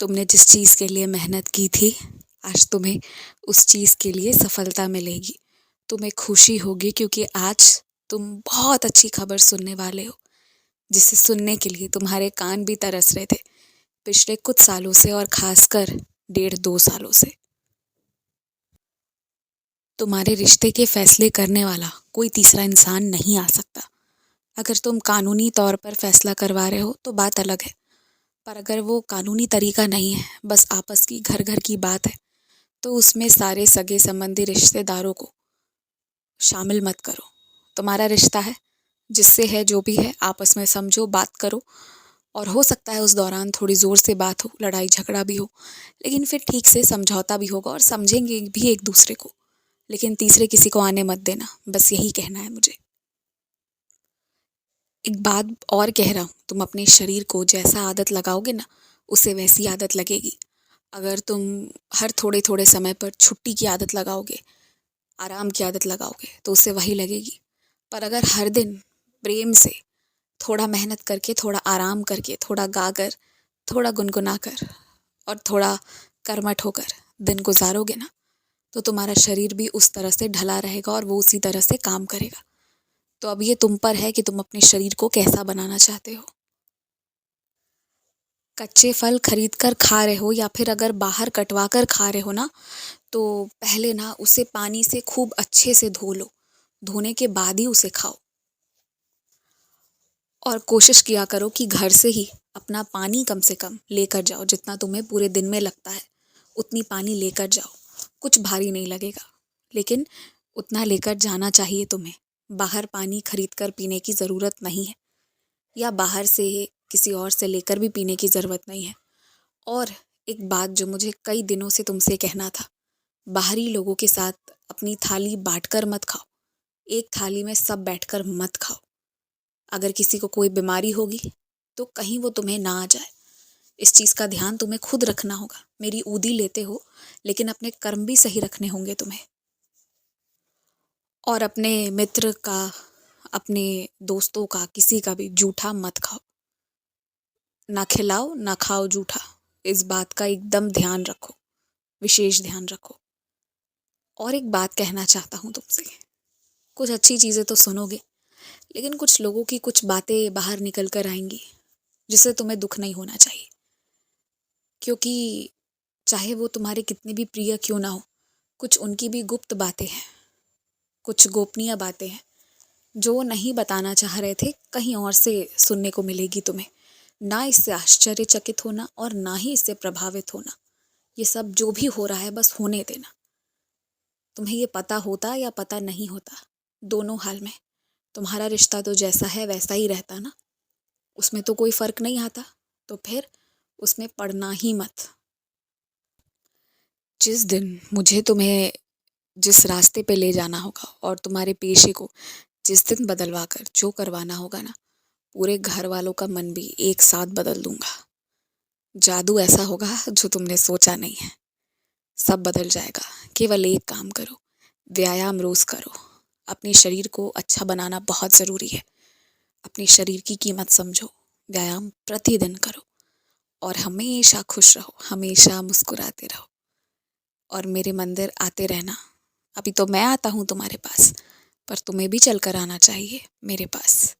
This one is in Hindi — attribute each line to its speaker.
Speaker 1: तुमने जिस चीज़ के लिए मेहनत की थी, आज तुम्हें उस चीज़ के लिए सफलता मिलेगी। तुम्हें खुशी होगी क्योंकि आज तुम बहुत अच्छी खबर सुनने वाले हो, जिसे सुनने के लिए तुम्हारे कान भी तरस रहे थे पिछले कुछ सालों से, और खासकर 1.5-2 सालों से। तुम्हारे रिश्ते के फैसले करने वाला कोई तीसरा इंसान नहीं आ सकता। अगर तुम कानूनी तौर पर फैसला करवा रहे हो तो बात अलग है, पर अगर वो कानूनी तरीका नहीं है, बस आपस की घर घर की बात है, तो उसमें सारे सगे संबंधी रिश्तेदारों को शामिल मत करो। तुम्हारा रिश्ता है, जिससे है जो भी है, आपस में समझो, बात करो। और हो सकता है उस दौरान थोड़ी ज़ोर से बात हो, लड़ाई झगड़ा भी हो, लेकिन फिर ठीक से समझौता भी होगा और समझेंगे भी एक दूसरे को। लेकिन तीसरे किसी को आने मत देना, बस यही कहना है मुझे। एक बात और कह रहा हूँ, तुम अपने शरीर को जैसा आदत लगाओगे ना, उसे वैसी आदत लगेगी। अगर तुम हर थोड़े थोड़े समय पर छुट्टी की आदत लगाओगे, आराम की आदत लगाओगे, तो उससे वही लगेगी। पर अगर हर दिन प्रेम से, थोड़ा मेहनत करके, थोड़ा आराम करके, थोड़ा गाकर, थोड़ा गुनगुना कर और थोड़ा कर्मठ होकर दिन गुजारोगे ना, तो तुम्हारा शरीर भी उस तरह से ढला रहेगा और वो उसी तरह से काम करेगा। तो अब ये तुम पर है कि तुम अपने शरीर को कैसा बनाना चाहते हो। कच्चे फल खरीद कर खा रहे हो या फिर अगर बाहर कटवा कर खा रहे हो ना, तो पहले ना उसे पानी से खूब अच्छे से धो लो। धोने के बाद ही उसे खाओ। और कोशिश किया करो कि घर से ही अपना पानी कम से कम लेकर जाओ। जितना तुम्हें पूरे दिन में लगता है उतनी पानी लेकर जाओ। कुछ भारी नहीं लगेगा, लेकिन उतना लेकर जाना चाहिए तुम्हें। बाहर पानी खरीद कर पीने की ज़रूरत नहीं है, या बाहर से किसी और से लेकर भी पीने की ज़रूरत नहीं है। और एक बात जो मुझे कई दिनों से तुमसे कहना था, बाहरी लोगों के साथ अपनी थाली बांटकर मत खाओ। एक थाली में सब बैठकर मत खाओ। अगर किसी को कोई बीमारी होगी तो कहीं वो तुम्हें ना आ जाए। इस चीज़ का ध्यान तुम्हें खुद रखना होगा। मेरी ऊदी लेते हो, लेकिन अपने कर्म भी सही रखने होंगे तुम्हें। और अपने मित्र का, अपने दोस्तों का, किसी का भी जूठा मत खाओ। ना खिलाओ ना खाओ जूठा। इस बात का एकदम ध्यान रखो, विशेष ध्यान रखो। और एक बात कहना चाहता हूँ तुमसे। कुछ अच्छी चीज़ें तो सुनोगे, लेकिन कुछ लोगों की कुछ बातें बाहर निकल कर आएंगी जिससे तुम्हें दुख नहीं होना चाहिए। क्योंकि चाहे वो तुम्हारे कितने भी प्रिय क्यों ना हो, कुछ उनकी भी गुप्त बातें हैं, कुछ गोपनीय बातें हैं जो वो नहीं बताना चाह रहे थे, कहीं और से सुनने को मिलेगी तुम्हें। ना इससे आश्चर्यचकित होना और ना ही इससे प्रभावित होना। ये सब जो भी हो रहा है बस होने देना। तुम्हें ये पता होता या पता नहीं होता, दोनों हाल में तुम्हारा रिश्ता तो जैसा है वैसा ही रहता ना, उसमें तो कोई फर्क नहीं आता। तो फिर उसमें पड़ना ही मत। जिस दिन मुझे तुम्हें जिस रास्ते पे ले जाना होगा और तुम्हारे पेशे को जिस दिन बदलवा कर जो करवाना होगा ना, पूरे घर वालों का मन भी एक साथ बदल दूंगा। जादू ऐसा होगा जो तुमने सोचा नहीं है। सब बदल जाएगा। केवल एक काम करो, व्यायाम रोज करो। अपने शरीर को अच्छा बनाना बहुत ज़रूरी है। अपने शरीर की कीमत समझो। व्यायाम प्रतिदिन करो और हमेशा खुश रहो, हमेशा मुस्कुराते रहो। और मेरे मंदिर आते रहना। अभी तो मैं आता हूँ तुम्हारे पास, पर तुम्हें भी चल कर आना चाहिए मेरे पास।